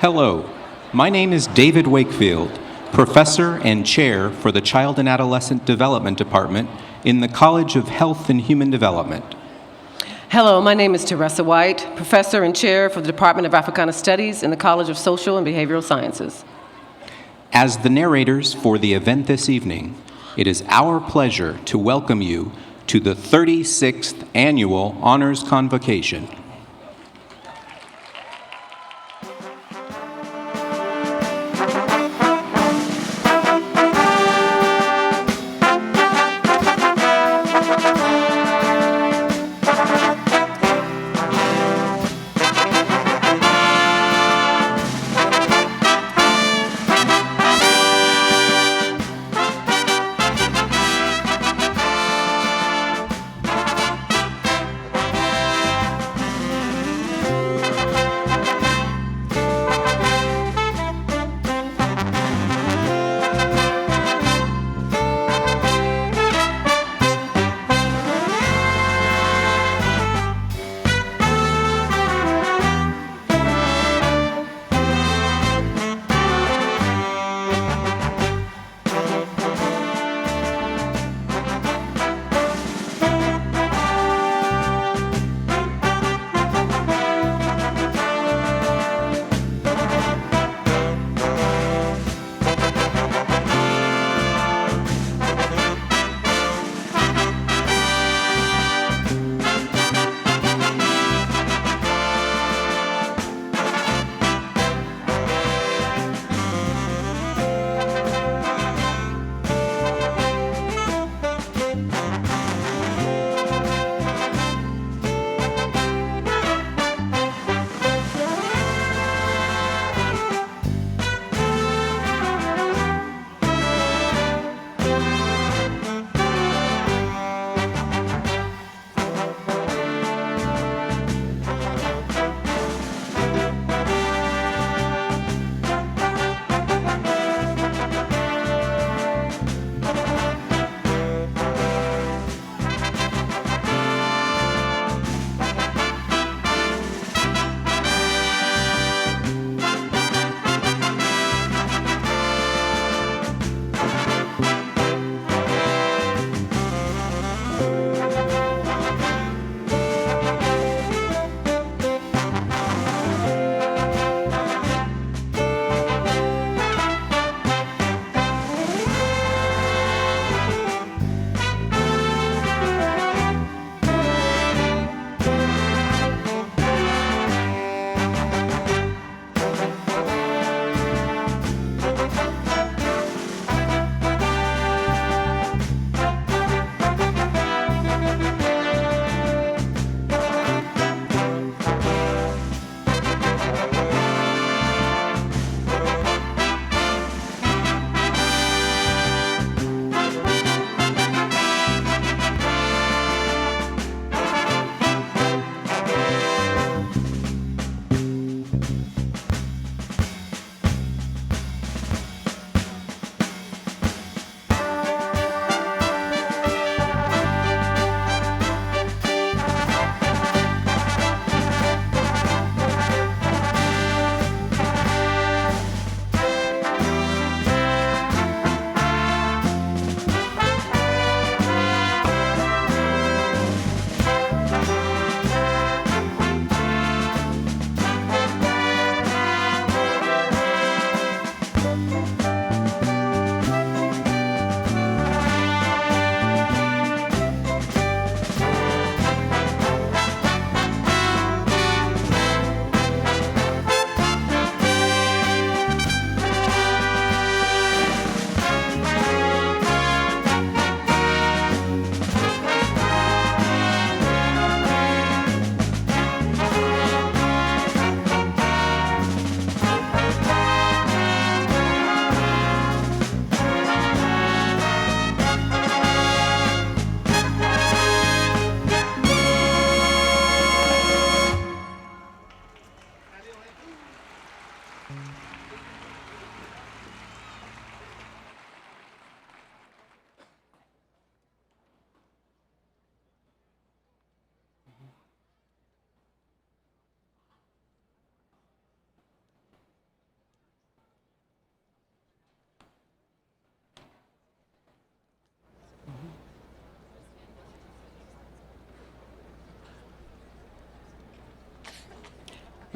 Hello, my name is David Wakefield, Professor and Chair for the Child and Adolescent Development Department in the College of Health and Human Development. Hello, my name is Teresa White, Professor and Chair for the Department of Africana Studies in the College of Social and Behavioral Sciences. As the narrators for the event this evening, it is our pleasure to welcome you to the 36th Annual Honors Convocation.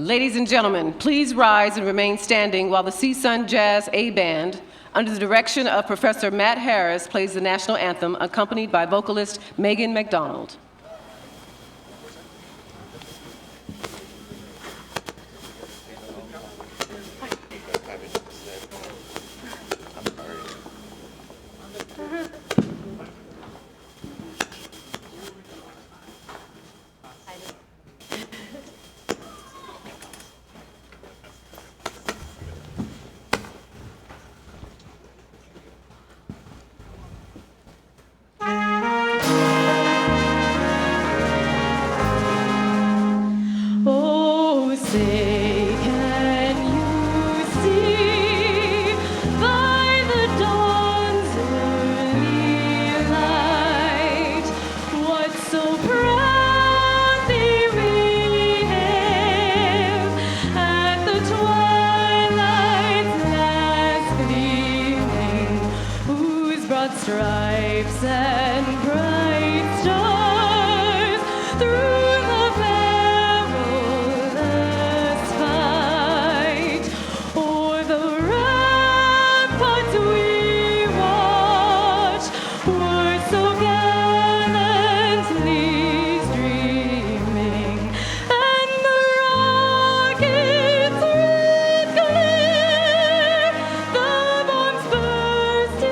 Ladies and gentlemen, please rise and remain standing while the CSUN Jazz A Band, under the direction of Professor Matt Harris, plays the national anthem, accompanied by vocalist Megan McDonald. Stripes and bright stars through the perilous fight. O'er the ramparts we watch were so gallantly streaming, and the rockets' red glare, the bombs bursting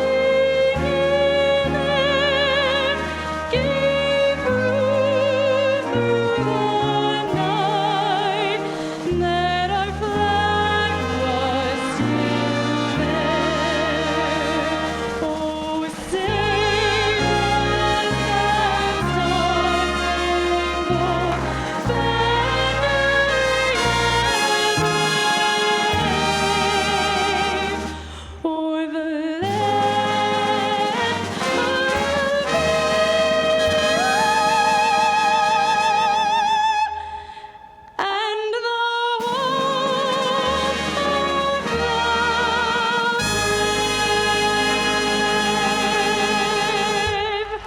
in air, gave proof through the night that our flag was still there. Oh, sing the Star-Spangled Banner yet wave o'er the land of and the home of the brave.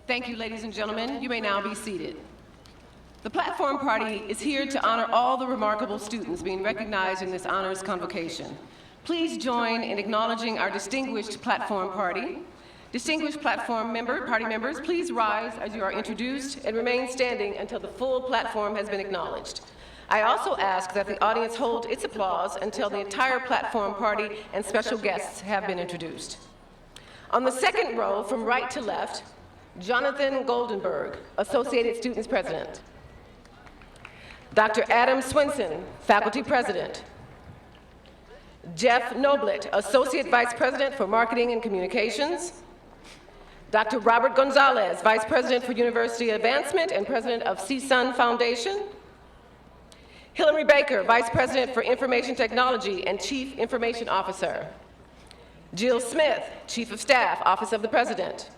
Thank you, ladies and gentlemen. You may now be seated. The Platform Party is here to honor all the remarkable students being recognized in this honors convocation. Please join in acknowledging our distinguished Platform Party. Distinguished Platform party members, please rise as you are introduced and remain standing until the full platform has been acknowledged. I also ask that the audience hold its applause until the entire Platform Party and special guests have been introduced. On the second row, from right to left, Jonathan Goldenberg, Associated Students President. Dr. Adam Swinson, Faculty President. Jeff Noblet, Associate Vice President for Marketing and Communications. Dr. Robert Gonzalez, Vice President for University Advancement and President of CSUN Foundation. Hillary Baker, Vice President for Information Technology and Chief Information Officer. Jill Smith, Chief of Staff, Office of the President.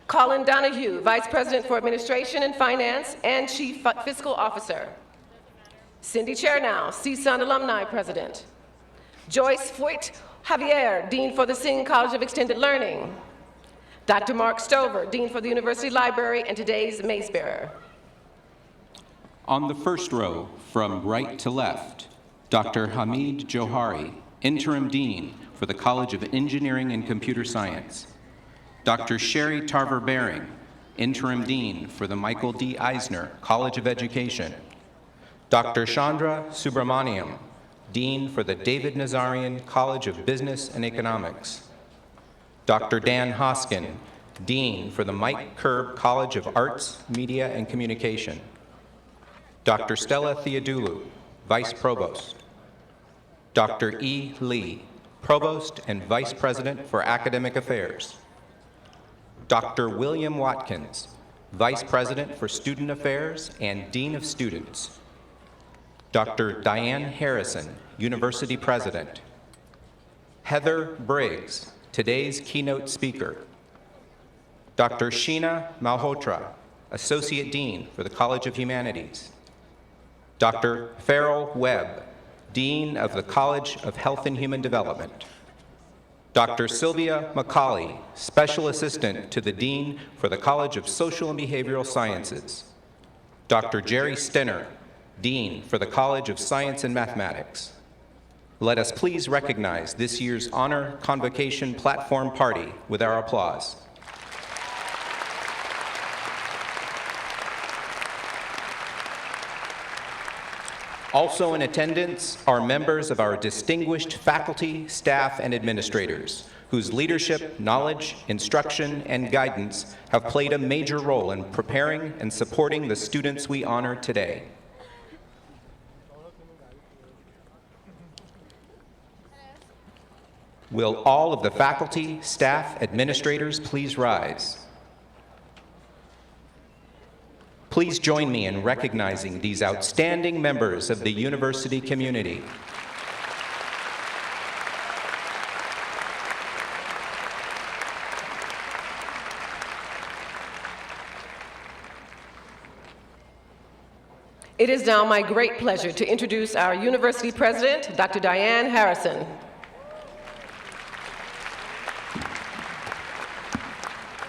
Colin Donahue, Vice President for Administration and Finance and Chief Fiscal Officer. Cindy Chernow, CSUN Alumni President. Joyce Foyt Javier, Dean for the Singh College of Extended Learning. Dr. Mark Stover, Dean for the University Library and today's mace bearer. On the first row, from right to left, Dr. Hamid Johari, Interim Dean for the College of Engineering and Computer Science. Dr. Sherry Tarver-Baring, Interim Dean for the Michael D. Eisner College of Education. Dr. Chandra Subramaniam, Dean for the David Nazarian College of Business and Economics. Dr. Dan Hoskin, Dean for the Mike Kerb College of Arts, Media, and Communication. Dr. Stella Theodoulou, Vice Provost. Dr. E. Lee, Provost and Vice President for Academic Affairs. Dr. William Watkins, Vice President for Student Affairs and Dean of Students. Dr. Diane Harrison, University President. Heather Briggs, today's keynote speaker. Dr. Sheena Malhotra, Associate Dean for the College of Humanities. Dr. Farrell Webb, Dean of the College of Health and Human Development. Dr. Sylvia McCauley, Special Assistant to the Dean for the College of Social and Behavioral Sciences. Dr. Jerry Stenner, Dean for the College of Science and Mathematics. Let us please recognize this year's Honor Convocation Platform Party with our applause. Also in attendance are members of our distinguished faculty, staff, and administrators, whose leadership, knowledge, instruction, and guidance have played a major role in preparing and supporting the students we honor today. Will all of the faculty, staff, administrators please rise? Please join me in recognizing these outstanding members of the university community. It is now my great pleasure to introduce our university president, Dr. Diane Harrison.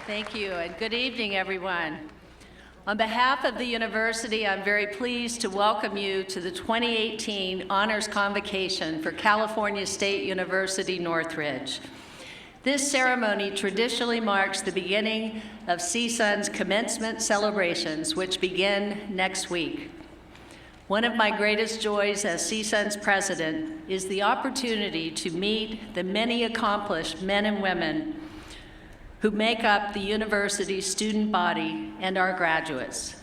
Thank you, and good evening, everyone. On behalf of the university, I'm very pleased to welcome you to the 2018 Honors Convocation for California State University, Northridge. This ceremony traditionally marks the beginning of CSUN's commencement celebrations, which begin next week. One of my greatest joys as CSUN's president is the opportunity to meet the many accomplished men and women who make up the university's student body and our graduates.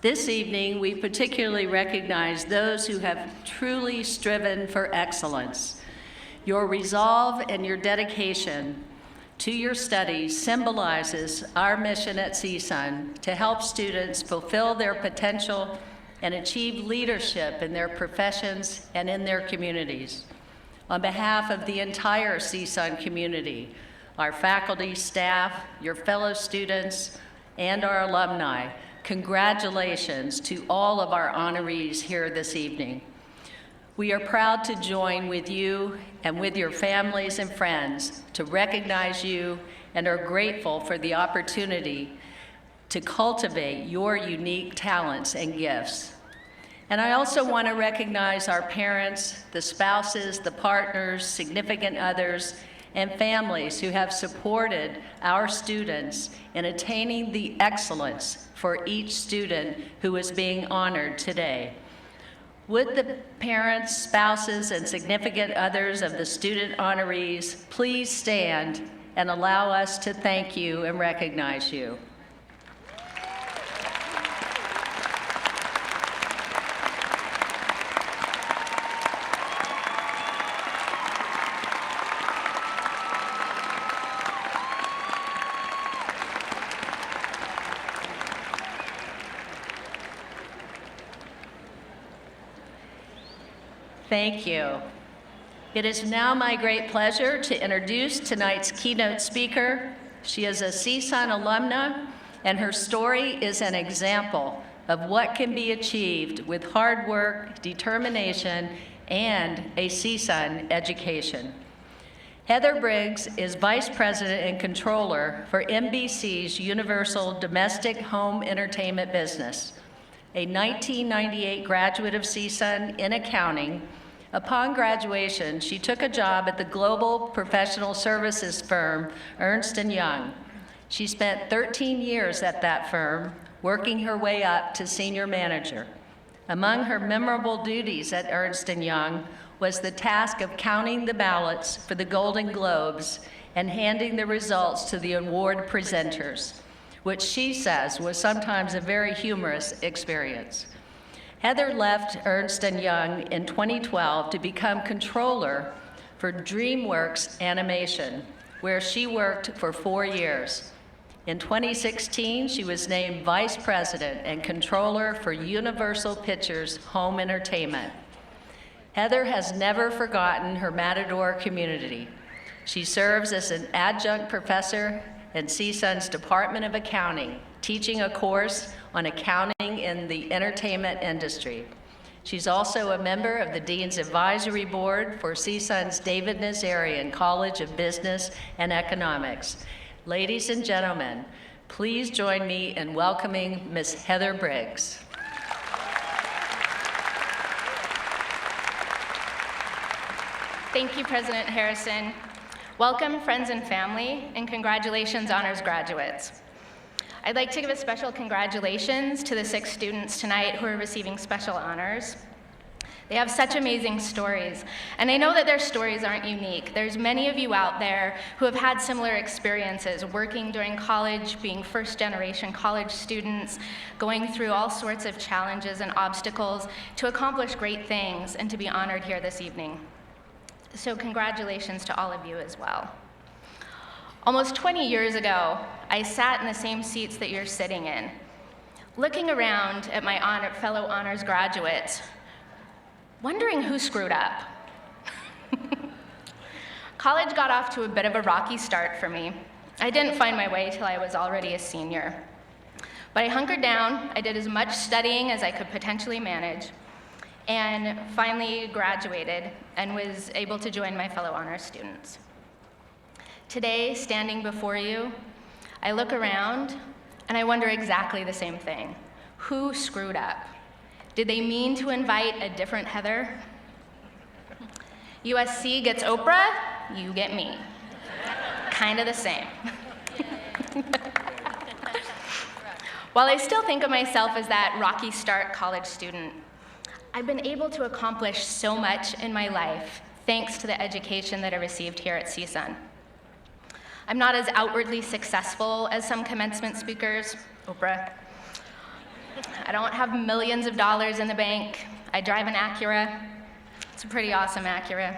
This evening, we particularly recognize those who have truly striven for excellence. Your resolve and your dedication to your studies symbolizes our mission at CSUN to help students fulfill their potential and achieve leadership in their professions and in their communities. On behalf of the entire CSUN community, our faculty, staff, your fellow students, and our alumni, congratulations to all of our honorees here this evening. We are proud to join with you and with your families and friends to recognize you and are grateful for the opportunity to cultivate your unique talents and gifts. And I also want to recognize our parents, the spouses, the partners, significant others, and families who have supported our students in attaining the excellence for each student who is being honored today. Would the parents, spouses, and significant others of the student honorees please stand and allow us to thank you and recognize you. Thank you. It is now my great pleasure to introduce tonight's keynote speaker. She is a CSUN alumna, and her story is an example of what can be achieved with hard work, determination, and a CSUN education. Heather Briggs is Vice President and Controller for NBC's Universal Domestic Home Entertainment business. A 1998 graduate of CSUN in accounting, upon graduation, she took a job at the global professional services firm, Ernst & Young. She spent 13 years at that firm, working her way up to senior manager. Among her memorable duties at Ernst & Young was the task of counting the ballots for the Golden Globes and handing the results to the award presenters, which she says was sometimes a very humorous experience. Heather left Ernst & Young in 2012 to become controller for DreamWorks Animation, where she worked for 4 years. In 2016, she was named Vice President and Controller for Universal Pictures Home Entertainment. Heather has never forgotten her Matador community. She serves as an adjunct professor in CSUN's Department of Accounting, teaching a course on accounting in the entertainment industry. She's also a member of the Dean's Advisory Board for CSUN's David Nazarian College of Business and Economics. Ladies and gentlemen, please join me in welcoming Ms. Heather Briggs. Thank you, President Harrison. Welcome, friends and family, and congratulations, honors graduates. I'd like to give a special congratulations to the 6 students tonight who are receiving special honors. They have such amazing stories, and I know that their stories aren't unique. There's many of you out there who have had similar experiences, working during college, being first-generation college students, going through all sorts of challenges and obstacles to accomplish great things and to be honored here this evening. So congratulations to all of you as well. Almost 20 years ago, I sat in the same seats that you're sitting in, looking around at my fellow honors graduates, wondering who screwed up. College got off to a bit of a rocky start for me. I didn't find my way till I was already a senior. But I hunkered down, I did as much studying as I could potentially manage, and finally graduated and was able to join my fellow honors students. Today, standing before you, I look around and I wonder exactly the same thing. Who screwed up? Did they mean to invite a different Heather? USC gets Oprah, you get me. Kind of the same. While I still think of myself as that rocky start college student, I've been able to accomplish so much in my life thanks to the education that I received here at CSUN. I'm not as outwardly successful as some commencement speakers, Oprah. I don't have millions of dollars in the bank. I drive an Acura. It's a pretty awesome Acura.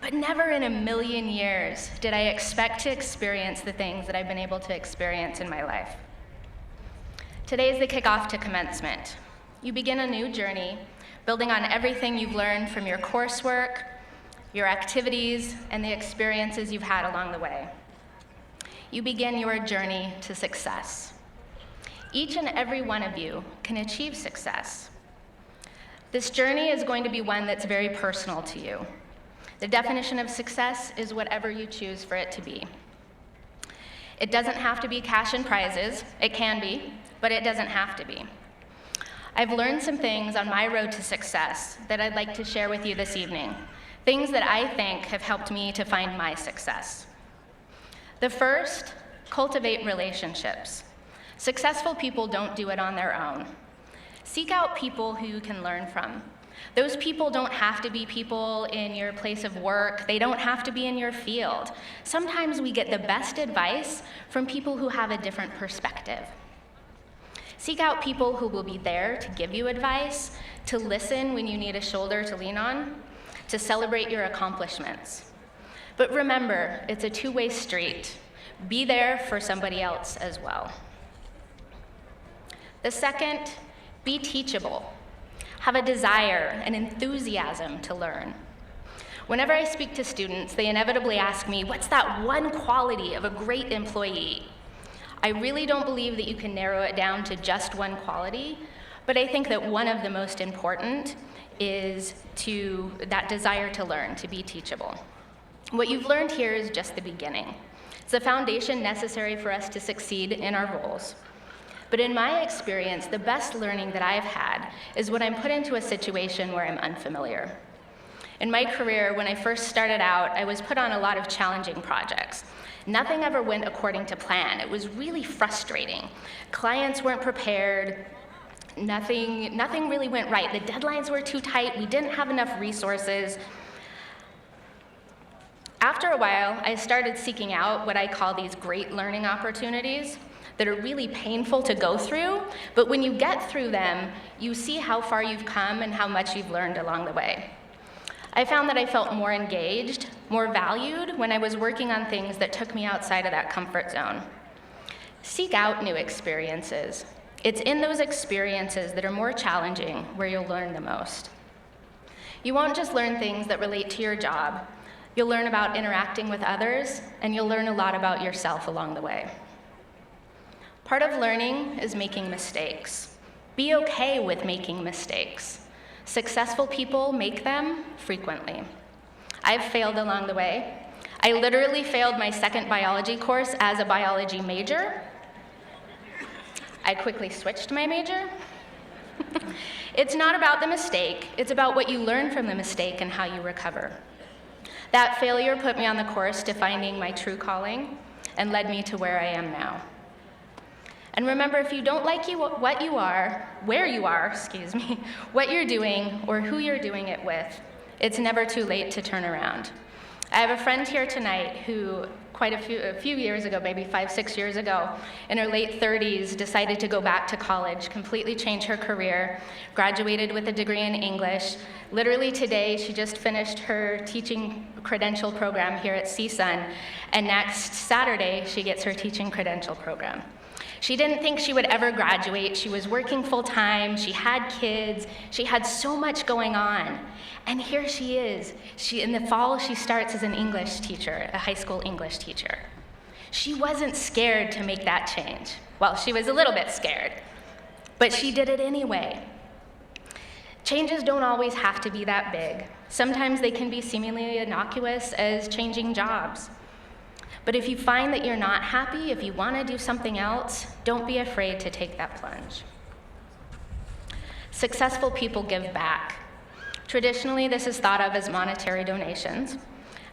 But never in a million years did I expect to experience the things that I've been able to experience in my life. Today is the kickoff to commencement. You begin a new journey, building on everything you've learned from your coursework, your activities, and the experiences you've had along the way. You begin your journey to success. Each and every one of you can achieve success. This journey is going to be one that's very personal to you. The definition of success is whatever you choose for it to be. It doesn't have to be cash and prizes. It can be, but it doesn't have to be. I've learned some things on my road to success that I'd like to share with you this evening. Things that I think have helped me to find my success. The first, cultivate relationships. Successful people don't do it on their own. Seek out people who you can learn from. Those people don't have to be people in your place of work. They don't have to be in your field. Sometimes we get the best advice from people who have a different perspective. Seek out people who will be there to give you advice, to listen when you need a shoulder to lean on, to celebrate your accomplishments. But remember, it's a two-way street. Be there for somebody else as well. The second, be teachable. Have a desire, an enthusiasm to learn. Whenever I speak to students, they inevitably ask me, what's that one quality of a great employee? I really don't believe that you can narrow it down to just one quality, but I think that one of the most important is that desire to learn, to be teachable. What you've learned here is just the beginning. It's the foundation necessary for us to succeed in our roles. But in my experience, the best learning that I've had is when I'm put into a situation where I'm unfamiliar. In my career, when I first started out, I was put on a lot of challenging projects. Nothing ever went according to plan. It was really frustrating. Clients weren't prepared. Nothing really went right. The deadlines were too tight. We didn't have enough resources. After a while, I started seeking out what I call these great learning opportunities that are really painful to go through, but when you get through them, you see how far you've come and how much you've learned along the way. I found that I felt more engaged, more valued when I was working on things that took me outside of that comfort zone. Seek out new experiences. It's in those experiences that are more challenging where you'll learn the most. You won't just learn things that relate to your job. You'll learn about interacting with others, and you'll learn a lot about yourself along the way. Part of learning is making mistakes. Be okay with making mistakes. Successful people make them frequently. I've failed along the way. I literally failed my second biology course as a biology major. I quickly switched my major. It's not about the mistake, it's about what you learn from the mistake and how you recover. That failure put me on the course to finding my true calling and led me to where I am now. And remember, if you don't like what you're doing, or who you're doing it with, it's never too late to turn around. I have a friend here tonight who, a few years ago, maybe 5-6 years ago, in her late 30s, decided to go back to college, completely change her career, graduated with a degree in English. Literally today, she just finished her teaching credential program here at CSUN, and next Saturday, she gets her teaching credential program. She didn't think she would ever graduate. She was working full-time, she had kids, she had so much going on. And here she is. In the fall, she starts as an English teacher, a high school English teacher. She wasn't scared to make that change. Well, she was a little bit scared, but she did it anyway. Changes don't always have to be that big. Sometimes they can be seemingly innocuous as changing jobs. But if you find that you're not happy, if you want to do something else, don't be afraid to take that plunge. Successful people give back. Traditionally, this is thought of as monetary donations.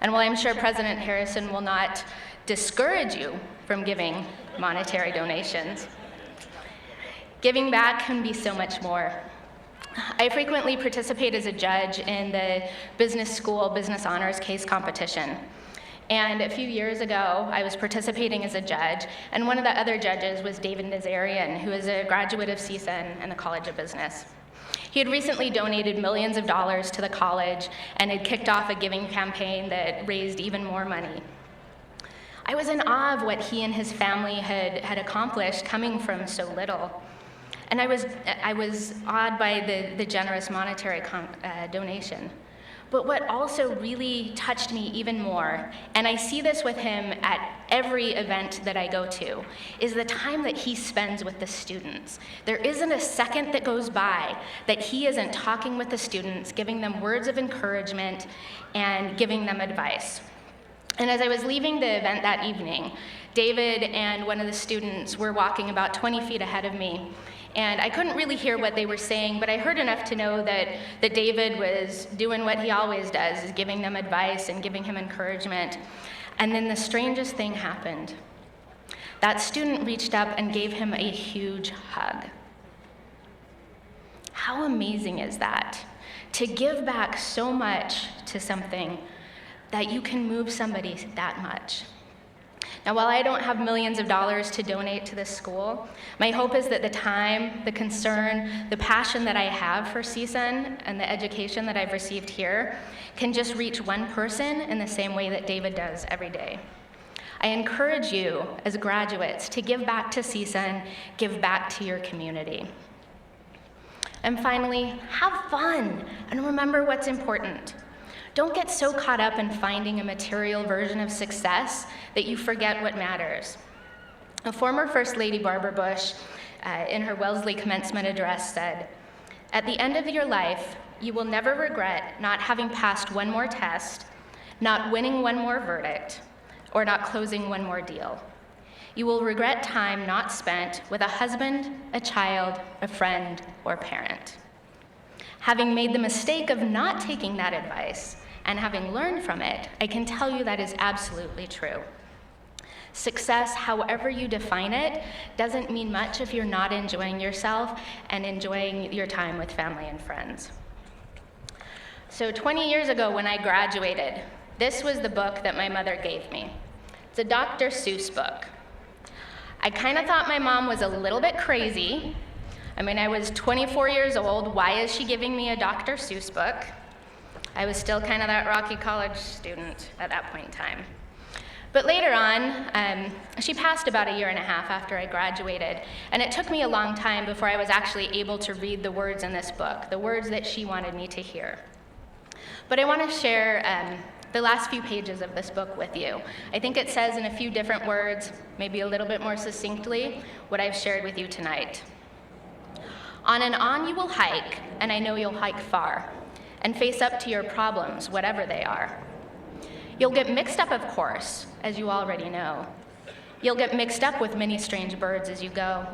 And while I'm sure President Harrison will not discourage you from giving monetary donations, giving back can be so much more. I frequently participate as a judge in the business school business honors case competition. And a few years ago, I was participating as a judge, and one of the other judges was David Nazarian, who is a graduate of CSUN and the College of Business. He had recently donated millions of dollars to the college and had kicked off a giving campaign that raised even more money. I was in awe of what he and his family had accomplished coming from so little. And I was awed by the generous monetary donation. But what also really touched me even more, and I see this with him at every event that I go to, is the time that he spends with the students. There isn't a second that goes by that he isn't talking with the students, giving them words of encouragement and giving them advice. And as I was leaving the event that evening, David and one of the students were walking about 20 feet ahead of me. And I couldn't really hear what they were saying, but I heard enough to know that David was doing what he always does, is giving them advice and giving him encouragement. And then the strangest thing happened. That student reached up and gave him a huge hug. How amazing is that? To give back so much to something that you can move somebody that much. Now, while I don't have millions of dollars to donate to this school, my hope is that the time, the concern, the passion that I have for CSUN and the education that I've received here can just reach one person in the same way that David does every day. I encourage you as graduates to give back to CSUN, give back to your community. And finally, have fun and remember what's important. Don't get so caught up in finding a material version of success that you forget what matters. A former First Lady, Barbara Bush, in her Wellesley Commencement address said, "At the end of your life, you will never regret not having passed one more test, not winning one more verdict, or not closing one more deal. You will regret time not spent with a husband, a child, a friend, or parent." Having made the mistake of not taking that advice, and having learned from it, I can tell you that is absolutely true. Success, however you define it, doesn't mean much if you're not enjoying yourself and enjoying your time with family and friends. So 20 years ago when I graduated, this was the book that my mother gave me. It's a Dr. Seuss book. I kind of thought my mom was a little bit crazy. I was 24 years old. Why is she giving me a Dr. Seuss book? I was still kind of that rocky college student at that point in time. But later on, she passed about 1.5 years after I graduated, and it took me a long time before I was actually able to read the words in this book, the words that she wanted me to hear. But I want to share the last few pages of this book with you. I think it says in a few different words, maybe a little bit more succinctly, what I've shared with you tonight. On and on you will hike, and I know you'll hike far, and face up to your problems, whatever they are. You'll get mixed up, of course, as you already know. You'll get mixed up with many strange birds as you go.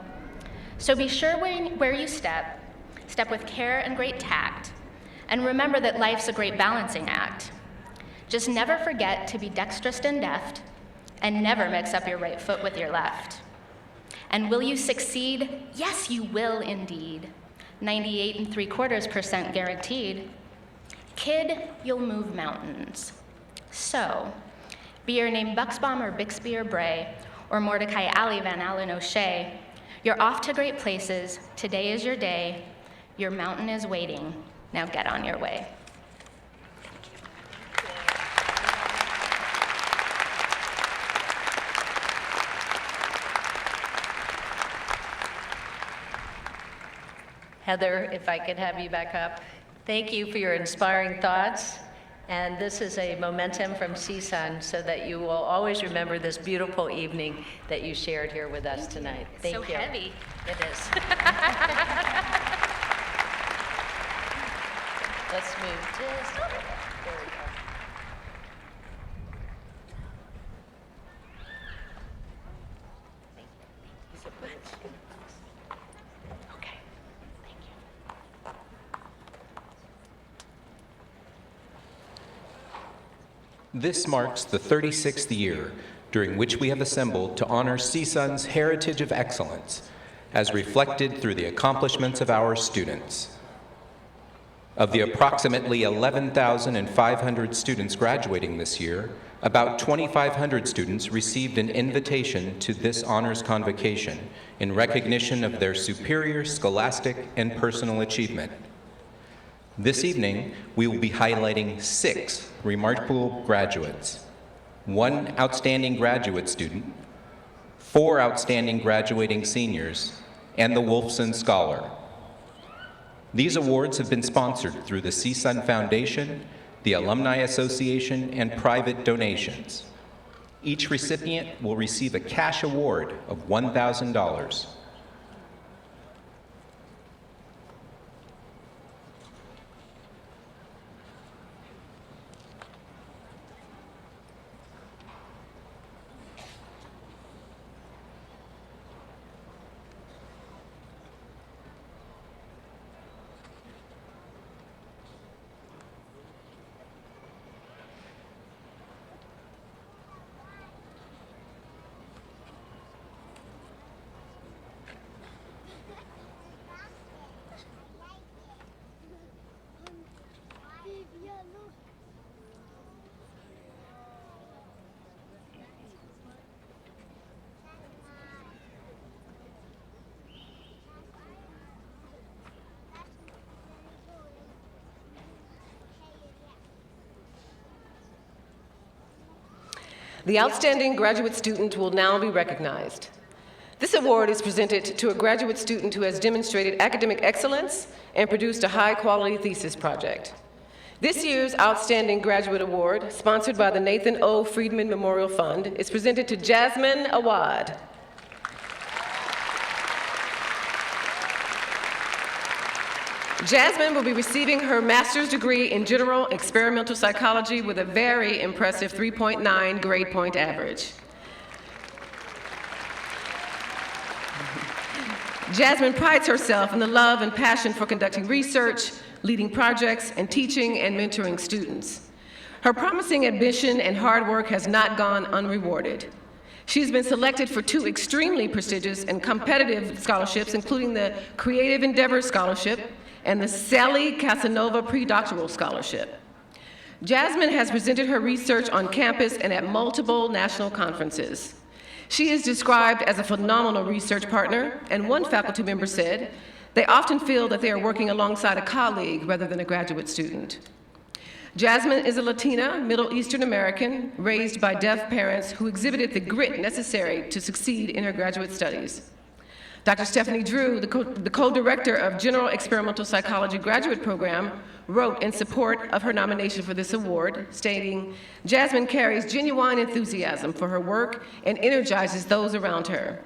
So be sure where you step with care and great tact, and remember that life's a great balancing act. Just never forget to be dexterous and deft, and never mix up your right foot with your left. And will you succeed? Yes, you will indeed. 98.75% guaranteed. Kid, you'll move mountains. So, be your name Buxbaum or Bixby or Bray, or Mordecai Alley Van Allen O'Shea, you're off to great places. Today is your day. Your mountain is waiting. Now get on your way. Heather, if I could have you back up. Thank you for your inspiring thoughts. And this is a momentum from CSUN so that you will always remember this beautiful evening that you shared here with us tonight. Thank you. So heavy. It is. Let's move just a little bit. There we go. Okay. Thank you. This marks the 36th year during which we have assembled to honor CSUN's heritage of excellence, as reflected through the accomplishments of our students. Of the approximately 11,500 students graduating this year, about 2,500 students received an invitation to this honors convocation in recognition of their superior scholastic and personal achievement. This evening, we will be highlighting 6 remarkable graduates, 1 outstanding graduate student, 4 outstanding graduating seniors, and the Wolfson Scholar. These awards have been sponsored through the CSUN Foundation, the Alumni Association, and private donations. Each recipient will receive a cash award of $1,000. The outstanding graduate student will now be recognized. This award is presented to a graduate student who has demonstrated academic excellence and produced a high-quality thesis project. This year's Outstanding Graduate Award, sponsored by the Nathan O. Friedman Memorial Fund, is presented to Jasmine Awad. Jasmine will be receiving her master's degree in general experimental psychology with a very impressive 3.9 grade point average. Jasmine prides herself in the love and passion for conducting research, leading projects, and teaching and mentoring students. Her promising ambition and hard work has not gone unrewarded. She's been selected for 2 extremely prestigious and competitive scholarships, including the Creative Endeavors Scholarship and the Sally Casanova Pre-Doctoral Scholarship. Jasmine has presented her research on campus and at multiple national conferences. She is described as a phenomenal research partner, and one faculty member said, they often feel that they are working alongside a colleague rather than a graduate student. Jasmine is a Latina, Middle Eastern American, raised by deaf parents who exhibited the grit necessary to succeed in her graduate studies. Dr. Stephanie Drew, the co-director of General Experimental Psychology Graduate Program, wrote in support of her nomination for this award, stating, "Jasmine carries genuine enthusiasm for her work and energizes those around her.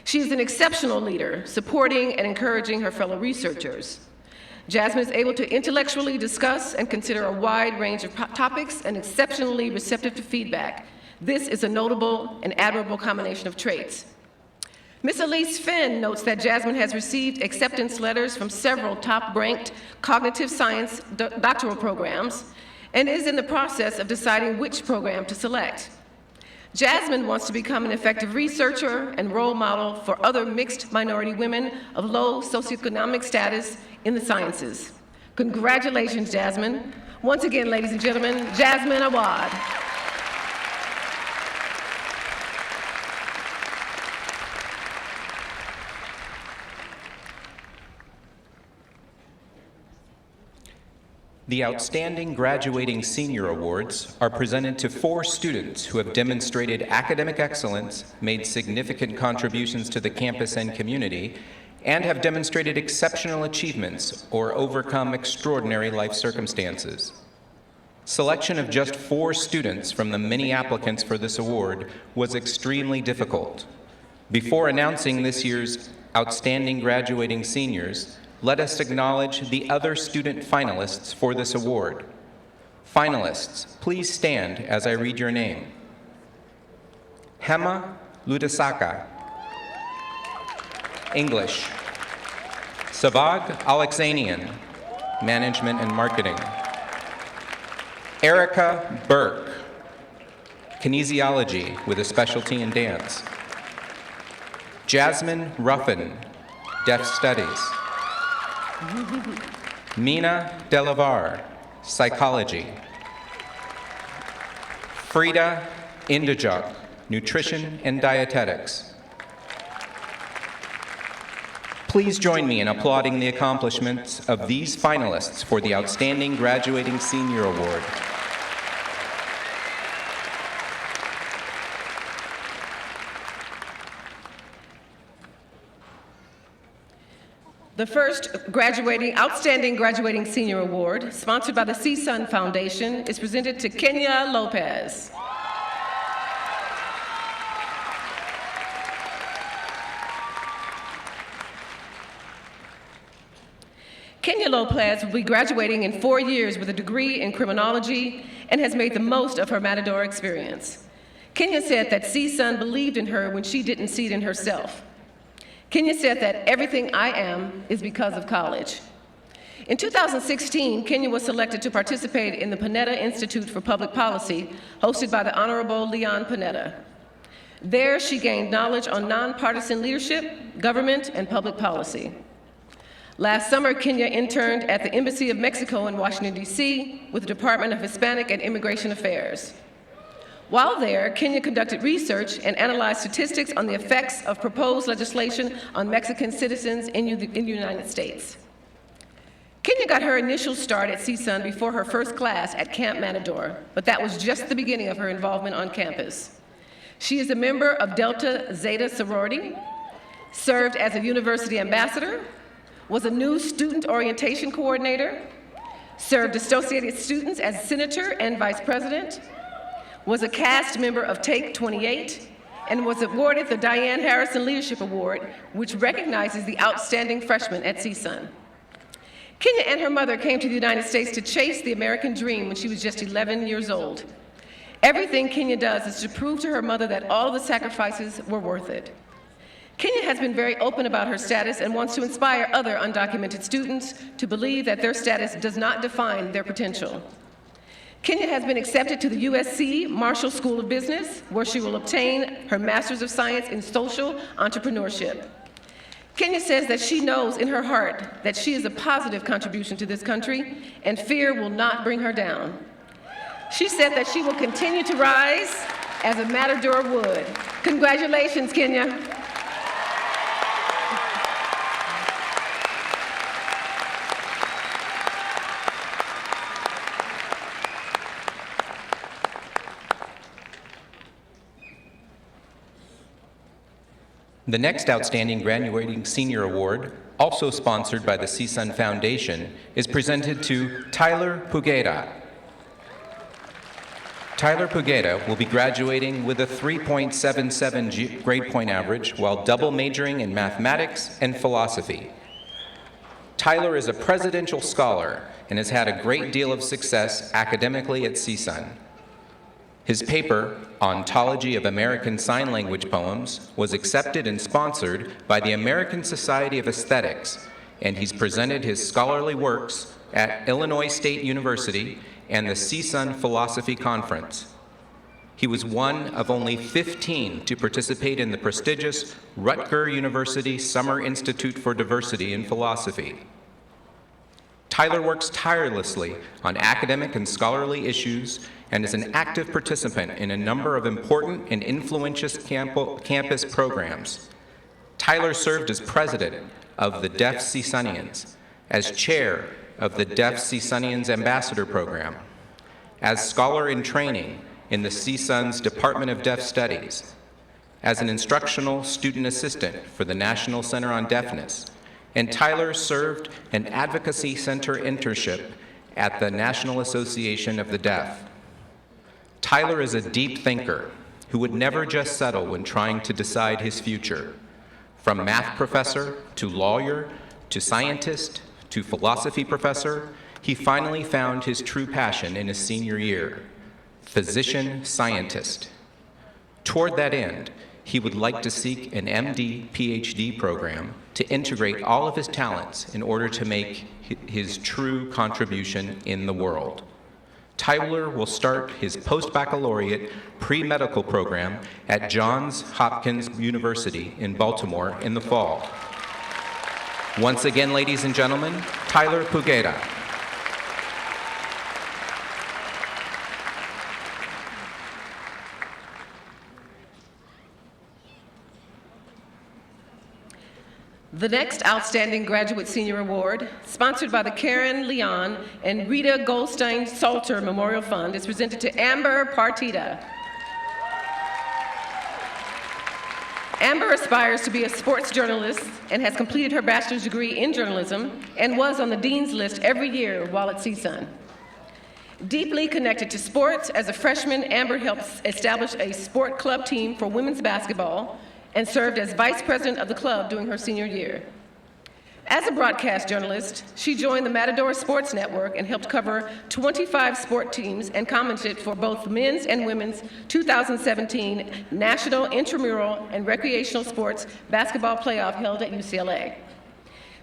She is an exceptional leader, supporting and encouraging her fellow researchers. Jasmine is able to intellectually discuss and consider a wide range of topics and exceptionally receptive to feedback. This is a notable and admirable combination of traits. Ms. Elise Finn notes that Jasmine has received acceptance letters from several top-ranked cognitive science doctoral programs and is in the process of deciding which program to select. Jasmine wants to become an effective researcher and role model for other mixed minority women of low socioeconomic status in the sciences. Congratulations, Jasmine. Once again, ladies and gentlemen, Jasmine Awad. The Outstanding Graduating Senior Awards are presented to 4 students who have demonstrated academic excellence, made significant contributions to the campus and community, and have demonstrated exceptional achievements or overcome extraordinary life circumstances. Selection of just 4 students from the many applicants for this award was extremely difficult. Before announcing this year's Outstanding Graduating Seniors, let us acknowledge the other student finalists for this award. Finalists, please stand as I read your name. Hema Ludasaka, English. Savag Alexanian, Management and Marketing. Erica Burke, Kinesiology with a specialty in dance. Jasmine Ruffin, Deaf Studies. Mina Delavar, Psychology. Frida Indajuk, Nutrition and Dietetics. Please join me in applauding the accomplishments of these finalists for the Outstanding Graduating Senior Award. The first Outstanding Graduating Senior Award, sponsored by the CSUN Foundation, is presented to Kenya Lopez. Kenya Lopez will be graduating in 4 years with a degree in criminology and has made the most of her Matador experience. Kenya said that CSUN believed in her when she didn't see it in herself. Kenya said that everything I am is because of college. In 2016, Kenya was selected to participate in the Panetta Institute for Public Policy, hosted by the Honorable Leon Panetta. There, she gained knowledge on nonpartisan leadership, government, and public policy. Last summer, Kenya interned at the Embassy of Mexico in Washington, D.C., with the Department of Hispanic and Immigration Affairs. While there, Kenya conducted research and analyzed statistics on the effects of proposed legislation on Mexican citizens in the United States. Kenya got her initial start at CSUN before her first class at Camp Matador, but that was just the beginning of her involvement on campus. She is a member of Delta Zeta sorority, served as a university ambassador, was a new student orientation coordinator, served Associated Students as senator and vice president, was a cast member of Take 28, and was awarded the Diane Harrison Leadership Award, which recognizes the outstanding freshmen at CSUN. Kenya and her mother came to the United States to chase the American dream when she was just 11 years old. Everything Kenya does is to prove to her mother that all of the sacrifices were worth it. Kenya has been very open about her status and wants to inspire other undocumented students to believe that their status does not define their potential. Kenya has been accepted to the USC Marshall School of Business, where she will obtain her Master's of Science in Social Entrepreneurship. Kenya says that she knows in her heart that she is a positive contribution to this country, and fear will not bring her down. She said that she will continue to rise as a Matador would. Congratulations, Kenya. The next Outstanding Graduating Senior Award, also sponsored by the CSUN Foundation, is presented to Tyler Pugueda. Tyler Pugeda will be graduating with a 3.77 grade point average while double majoring in mathematics and philosophy. Tyler is a presidential scholar and has had a great deal of success academically at CSUN. His paper, Ontology of American Sign Language Poems, was accepted and sponsored by the American Society of Aesthetics, and he's presented his scholarly works at Illinois State University and the CSUN Philosophy Conference. He was one of only 15 to participate in the prestigious Rutgers University Summer Institute for Diversity in Philosophy. Tyler works tirelessly on academic and scholarly issues and is an active participant in a number of important and influential campus programs. Tyler served as president of the Deaf CSUNians, as chair of the Deaf CSUNians Ambassador Program, as scholar in training in the CSUN's Department of Deaf Studies, as an instructional student assistant for the National Center on Deafness, and Tyler served an advocacy center internship at the National Association of the Deaf. Tyler is a deep thinker who would never just settle when trying to decide his future. From math professor to lawyer to scientist to philosophy professor, he finally found his true passion in his senior year, physician-scientist. Toward that end, he would like to seek an MD, PhD program to integrate all of his talents in order to make his true contribution in the world. Tyler will start his post-baccalaureate pre-medical program at Johns Hopkins University in Baltimore in the fall. Once again, ladies and gentlemen, Tyler Pugeda. The next Outstanding Graduate Senior Award, sponsored by the Karen Leon and Rita Goldstein Salter Memorial Fund, is presented to Amber Partita. Amber aspires to be a sports journalist and has completed her bachelor's degree in journalism and was on the dean's list every year while at CSUN. Deeply connected to sports, as a freshman, Amber helped establish a sport club team for women's basketball and served as vice president of the club during her senior year. As a broadcast journalist, she joined the Matador Sports Network and helped cover 25 sport teams and commented for both men's and women's 2017 National Intramural and Recreational Sports Basketball Playoff held at UCLA.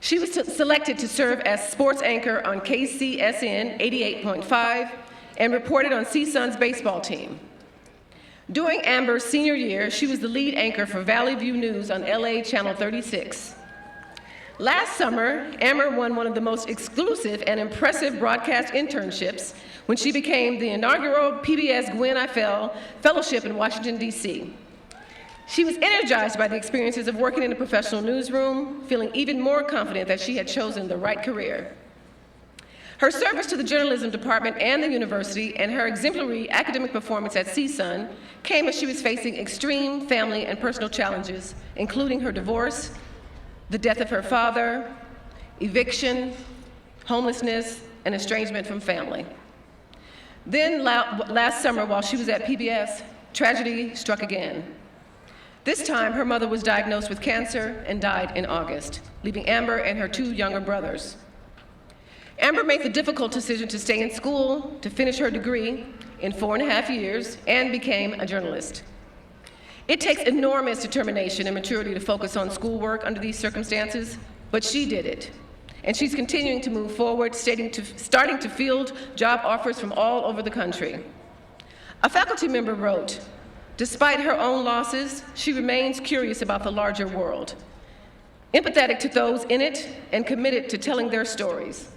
She was selected to serve as sports anchor on KCSN 88.5 and reported on CSUN's baseball team. During Amber's senior year, she was the lead anchor for Valley View News on LA Channel 36. Last summer, Amber won one of the most exclusive and impressive broadcast internships when she became the inaugural PBS Gwen Ifill Fellowship in Washington, D.C. She was energized by the experiences of working in a professional newsroom, feeling even more confident that she had chosen the right career. Her service to the journalism department and the university and her exemplary academic performance at CSUN came as she was facing extreme family and personal challenges, including her divorce, the death of her father, eviction, homelessness, and estrangement from family. Then last summer, while she was at PBS, tragedy struck again. This time, her mother was diagnosed with cancer and died in August, leaving Amber and her 2 younger brothers. Amber made the difficult decision to stay in school, to finish her degree in 4.5 years, and became a journalist. It takes enormous determination and maturity to focus on schoolwork under these circumstances, but she did it. And she's continuing to move forward, starting to field job offers from all over the country. A faculty member wrote, "Despite her own losses, she remains curious about the larger world, empathetic to those in it, and committed to telling their stories.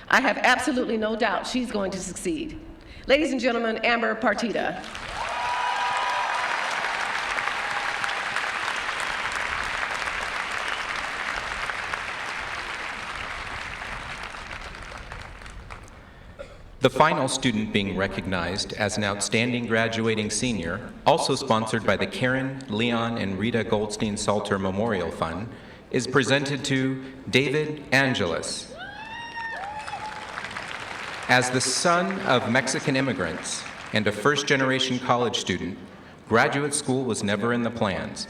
I have absolutely no doubt she's going to succeed." Ladies and gentlemen, Amber Partita. The final student being recognized as an outstanding graduating senior, also sponsored by the Karen, Leon, and Rita Goldstein Salter Memorial Fund, is presented to David Angeles. As the son of Mexican immigrants, and a first-generation college student, graduate school was never in the plans.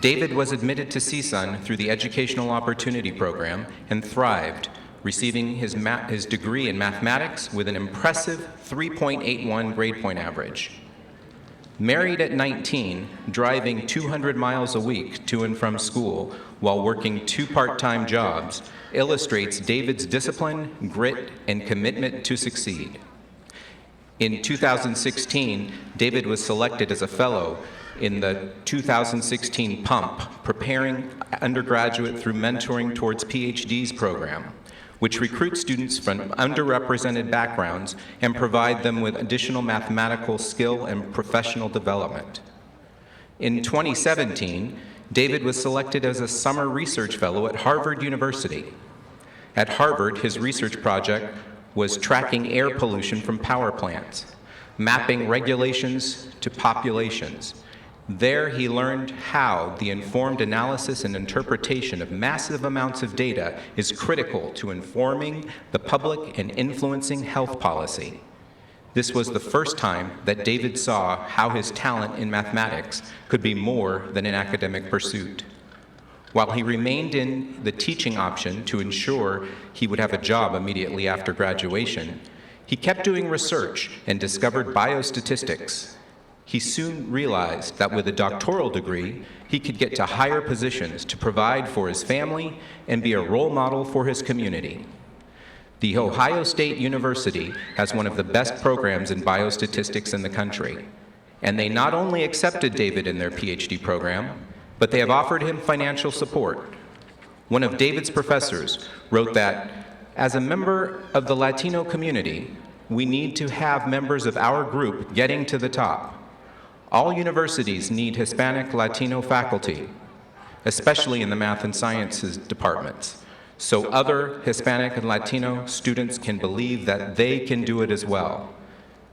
David was admitted to CSUN through the Educational Opportunity Program and thrived, receiving his degree in mathematics with an impressive 3.81 grade point average. Married at 19, driving 200 miles a week to and from school while working 2 part-time jobs illustrates David's discipline, grit, and commitment to succeed. In 2016, David was selected as a fellow in the 2016 PUMP, Preparing Undergraduate Through Mentoring Towards PhDs program, which recruits students from underrepresented backgrounds and provide them with additional mathematical skill and professional development. In 2017, David was selected as a summer research fellow at Harvard University. At Harvard, his research project was tracking air pollution from power plants, mapping regulations to populations. There, he learned how the informed analysis and interpretation of massive amounts of data is critical to informing the public and influencing health policy. This was the first time that David saw how his talent in mathematics could be more than an academic pursuit. While he remained in the teaching option to ensure he would have a job immediately after graduation, he kept doing research and discovered biostatistics. He soon realized that with a doctoral degree, he could get to higher positions to provide for his family and be a role model for his community. The Ohio State University has one of the best programs in biostatistics in the country, and they not only accepted David in their PhD program, but they have offered him financial support. One of David's professors wrote that, as a member of the Latino community, we need to have members of our group getting to the top. All universities need Hispanic Latino faculty, especially in the math and sciences departments, so other Hispanic and Latino students can believe that they can do it as well.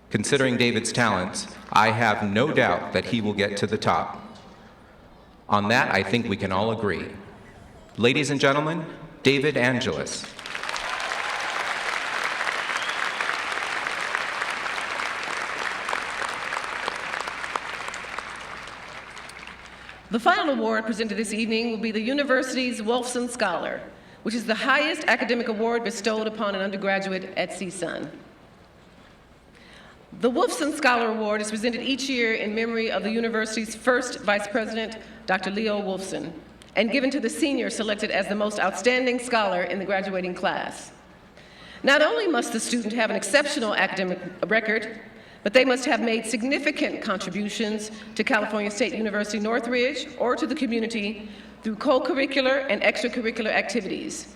Considering David's talents, I have no doubt that he will get to the top. On that, I think we can all agree. Ladies and gentlemen, David Angelis. The final award presented this evening will be the university's Wolfson Scholar, which is the highest academic award bestowed upon an undergraduate at CSUN. The Wolfson Scholar Award is presented each year in memory of the university's first vice president, Dr. Leo Wolfson, and given to the senior selected as the most outstanding scholar in the graduating class. Not only must the student have an exceptional academic record, but they must have made significant contributions to California State University Northridge or to the community through co-curricular and extracurricular activities.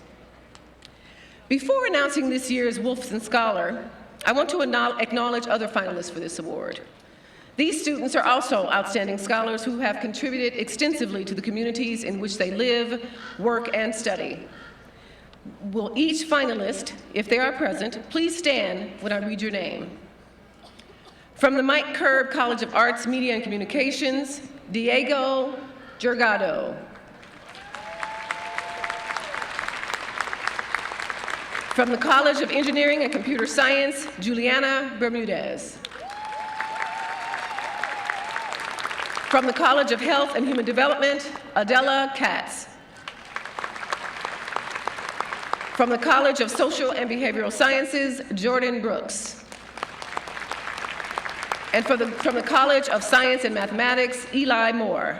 Before announcing this year's Wolfson Scholar, I want to acknowledge other finalists for this award. These students are also outstanding scholars who have contributed extensively to the communities in which they live, work, and study. Will each finalist, if they are present, please stand when I read your name? From the Mike Curb College of Arts, Media, and Communications, Diego Jurgado. From the College of Engineering and Computer Science, Juliana Bermudez. From the College of Health and Human Development, Adela Katz. From the College of Social and Behavioral Sciences, Jordan Brooks. And from the College of Science and Mathematics, Eli Moore.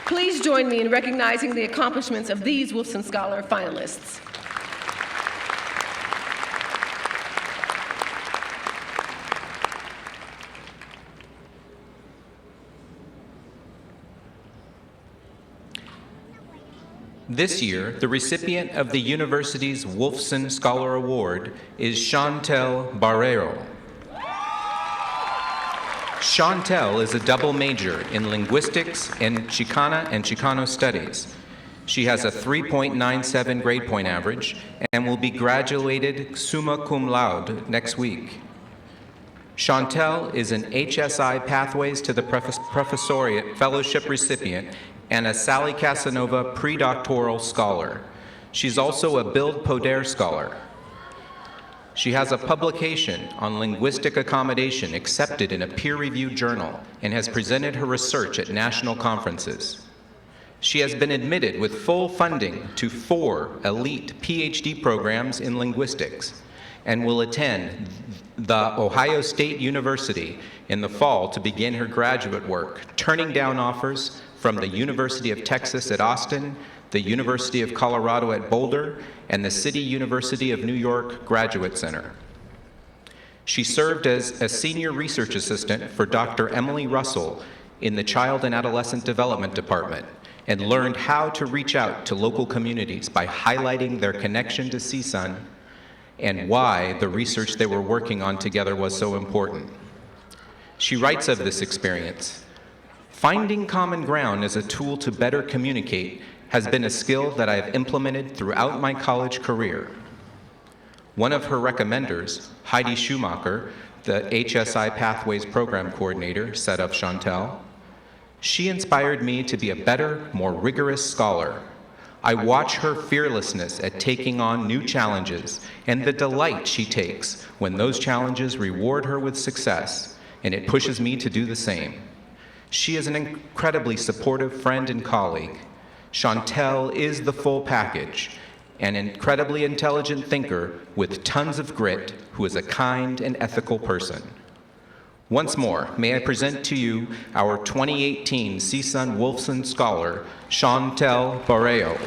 Please join me in recognizing the accomplishments of these Wolfson Scholar finalists. This year, the recipient of the university's Wolfson Scholar Award is Chantel Barrero. Chantel is a double major in linguistics and Chicano studies. She has a 3.97 grade point average and will be graduated summa cum laude next week. Chantel is an HSI Pathways to the Professoriate Fellowship recipient and a Sally Casanova pre-doctoral scholar. She's also a Bild Poder scholar. She has a publication on linguistic accommodation accepted in a peer-reviewed journal and has presented her research at national conferences. She has been admitted with full funding to 4 elite PhD programs in linguistics and will attend the Ohio State University in the fall to begin her graduate work, turning down offers from the University of Texas at Austin, the University of Colorado at Boulder, and the City University of New York Graduate Center. She served as a senior research assistant for Dr. Emily Russell in the Child and Adolescent Development Department and learned how to reach out to local communities by highlighting their connection to CSUN and why the research they were working on together was so important. She writes of this experience, "Finding common ground as a tool to better communicate has been a skill that I have implemented throughout my college career." One of her recommenders, Heidi Schumacher, the HSI Pathways Program Coordinator, said of Chantel, "She inspired me to be a better, more rigorous scholar. I watch her fearlessness at taking on new challenges and the delight she takes when those challenges reward her with success, and it pushes me to do the same. She is an incredibly supportive friend and colleague. Chantel is the full package, an incredibly intelligent thinker with tons of grit who is a kind and ethical person." Once more, may I present to you our 2018 CSUN Wolfson Scholar, Chantel Barreo.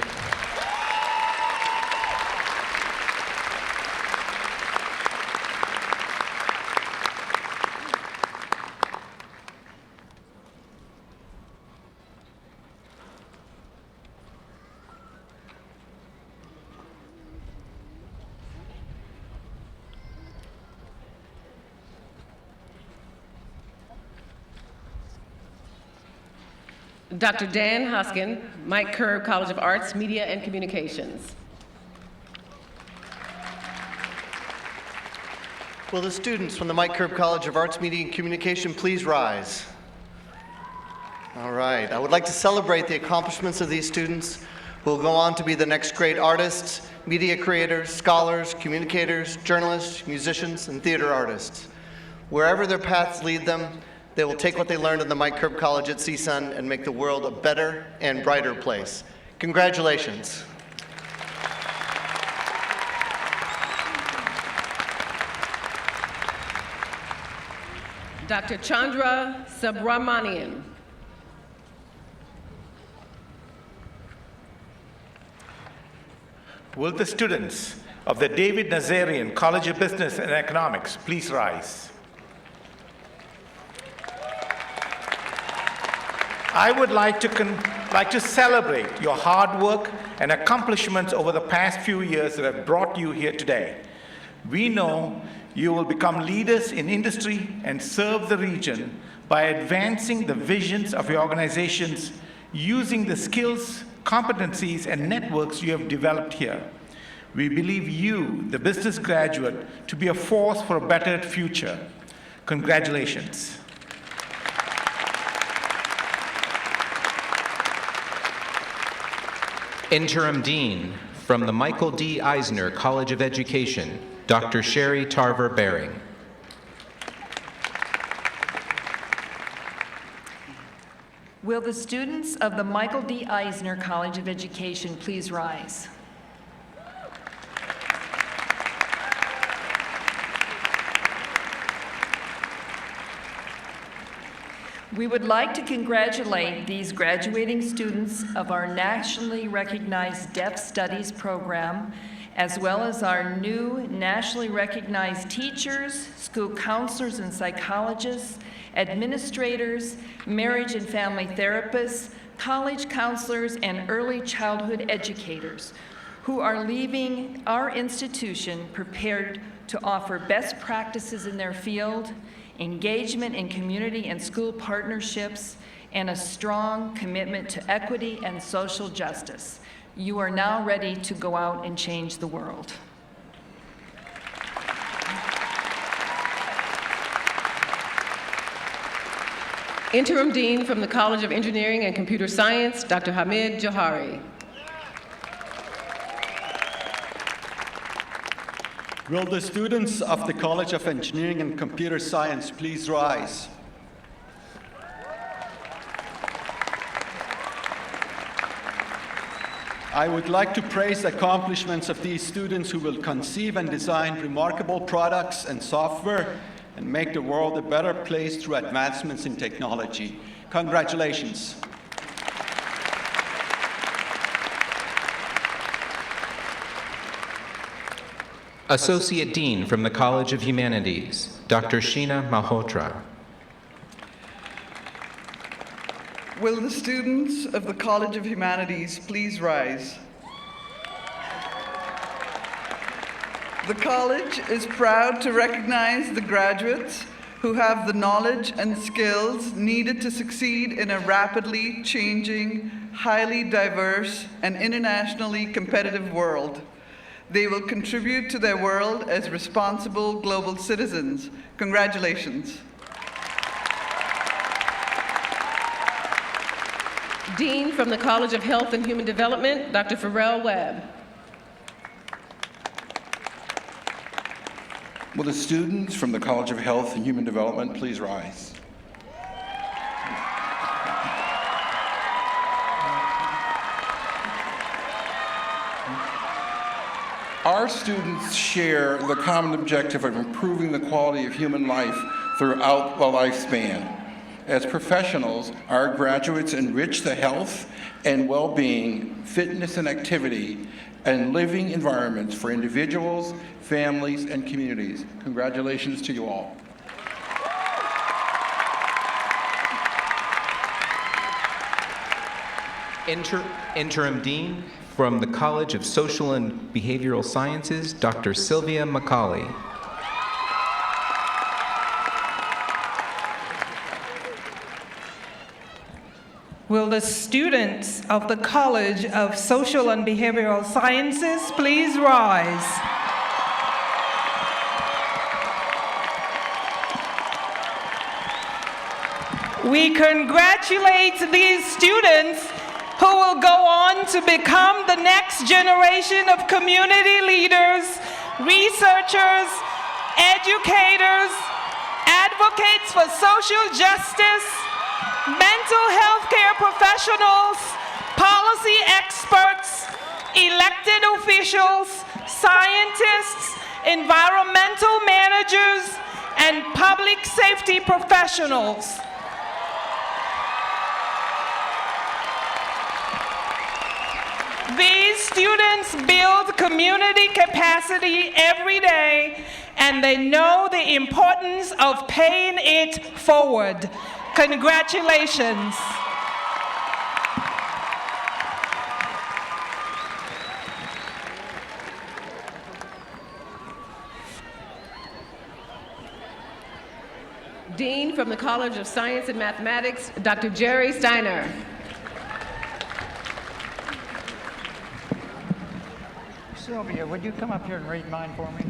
Dr. Dan Hoskin, Mike Curb College of Arts, Media and Communications. Will the students from the Mike Curb College of Arts, Media and Communication please rise? All right, I would like to celebrate the accomplishments of these students who will go on to be the next great artists, media creators, scholars, communicators, journalists, musicians, and theater artists. Wherever their paths lead them, they will take what they learned in the Mike Curb College at CSUN and make the world a better and brighter place. Congratulations. Dr. Chandra Subramanian. Will the students of the David Nazarian College of Business and Economics please rise? I would like to celebrate your hard work and accomplishments over the past few years that have brought you here today. We know you will become leaders in industry and serve the region by advancing the visions of your organizations using the skills, competencies, and networks you have developed here. We believe you, the business graduate, to be a force for a better future. Congratulations. Interim Dean from the Michael D. Eisner College of Education, Dr. Sherry Tarver Baring. Will the students of the Michael D. Eisner College of Education please rise? We would like to congratulate these graduating students of our nationally recognized Deaf Studies program, as well as our new nationally recognized teachers, school counselors and psychologists, administrators, marriage and family therapists, college counselors, and early childhood educators who are leaving our institution prepared to offer best practices in their field, engagement in community and school partnerships, and a strong commitment to equity and social justice. You are now ready to go out and change the world. Interim Dean from the College of Engineering and Computer Science, Dr. Hamid Johari. Will the students of the College of Engineering and Computer Science please rise? I would like to praise the accomplishments of these students who will conceive and design remarkable products and software and make the world a better place through advancements in technology. Congratulations. Associate Dean from the College of Humanities, Dr. Sheena Malhotra. Will the students of the College of Humanities please rise? The college is proud to recognize the graduates who have the knowledge and skills needed to succeed in a rapidly changing, highly diverse, and internationally competitive world. They will contribute to their world as responsible global citizens. Congratulations. Dean from the College of Health and Human Development, Dr. Pharrell Webb. Will the students from the College of Health and Human Development please rise? Our students share the common objective of improving the quality of human life throughout the lifespan. As professionals, our graduates enrich the health and well-being, fitness and activity, and living environments for individuals, families, and communities. Congratulations to you all. Interim Dean from the College of Social and Behavioral Sciences, Dr. Sylvia McCauley. Will the students of the College of Social and Behavioral Sciences please rise? We congratulate these students who will go on to become the next generation of community leaders, researchers, educators, advocates for social justice, mental health care professionals, policy experts, elected officials, scientists, environmental managers, and public safety professionals. These students build community capacity every day, and they know the importance of paying it forward. Congratulations. Dean from the College of Science and Mathematics, Dr. Jerry Steiner. Sylvia, would you come up here and read mine for me?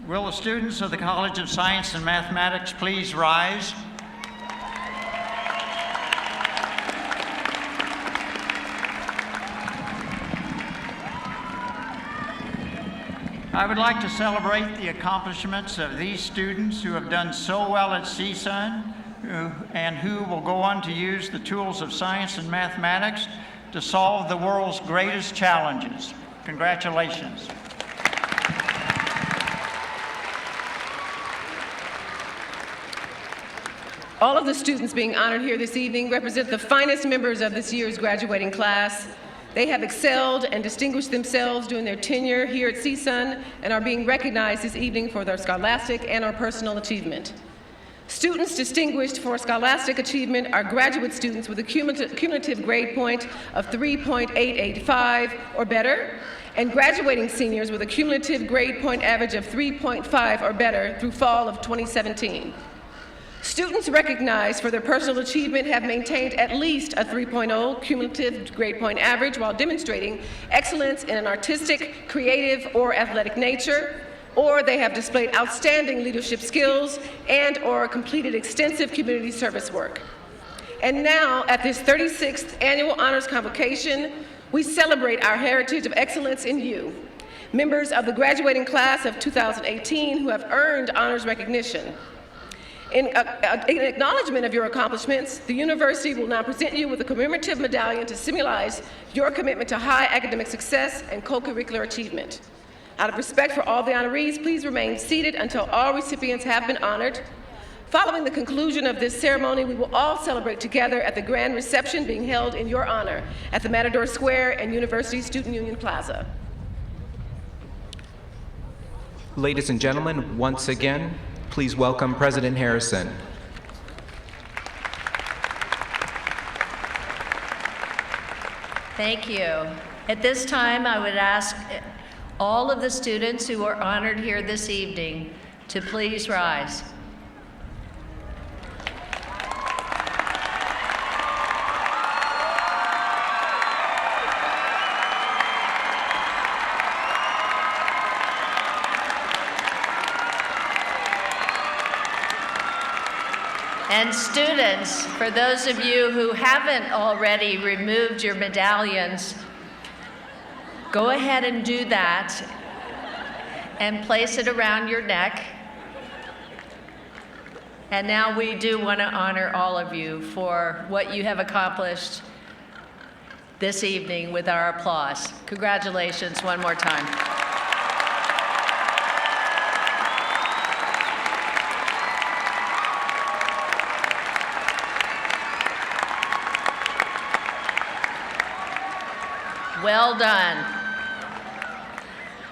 Will the students of the College of Science and Mathematics please rise? I would like to celebrate the accomplishments of these students who have done so well at CSUN and who will go on to use the tools of science and mathematics to solve the world's greatest challenges. Congratulations. All of the students being honored here this evening represent the finest members of this year's graduating class. They have excelled and distinguished themselves during their tenure here at CSUN and are being recognized this evening for their scholastic and or personal achievement. Students distinguished for scholastic achievement are graduate students with a cumulative grade point of 3.885 or better, and graduating seniors with a cumulative grade point average of 3.5 or better through fall of 2017. Students recognized for their personal achievement have maintained at least a 3.0 cumulative grade point average while demonstrating excellence in an artistic, creative, or athletic nature, or they have displayed outstanding leadership skills and or completed extensive community service work. And now, at this 36th Annual Honors Convocation, we celebrate our heritage of excellence in you, members of the graduating class of 2018 who have earned honors recognition. In acknowledgement of your accomplishments, the university will now present you with a commemorative medallion to symbolize your commitment to high academic success and co-curricular achievement. Out of respect for all the honorees, please remain seated until all recipients have been honored. Following the conclusion of this ceremony, we will all celebrate together at the grand reception being held in your honor at the Matador Square and University Student Union Plaza. Ladies and gentlemen, once again, please welcome President Harrison. Thank you. At this time, I would ask all of the students who are honored here this evening to please rise. And students, for those of you who haven't already removed your medallions, go ahead and do that and place it around your neck. And now we do want to honor all of you for what you have accomplished this evening with our applause. Congratulations one more time. Well done.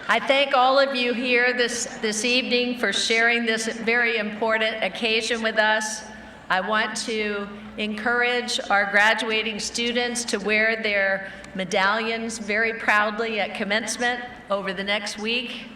I thank all of you here this evening for sharing this very important occasion with us. I want to encourage our graduating students to wear their medallions very proudly at commencement over the next week.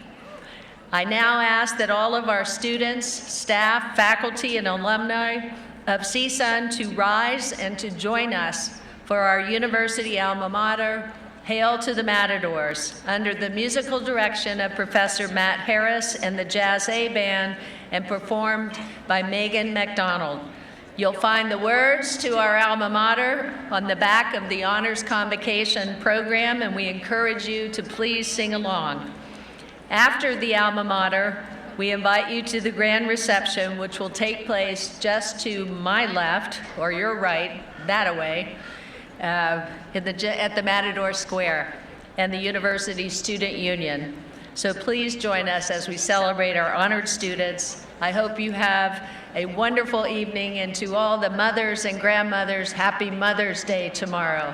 I now ask that all of our students, staff, faculty, and alumni of CSUN to rise and to join us for our university alma mater, Hail to the Matadors, under the musical direction of Professor Matt Harris and the Jazz A Band, and performed by Megan McDonald. You'll find the words to our alma mater on the back of the Honors Convocation program, and we encourage you to please sing along. After the alma mater, we invite you to the grand reception, which will take place just to my left, or your right, that-a-way, at the Matador Square and the University Student Union. So please join us as we celebrate our honored students. I hope you have a wonderful evening, and to all the mothers and grandmothers, happy Mother's Day tomorrow.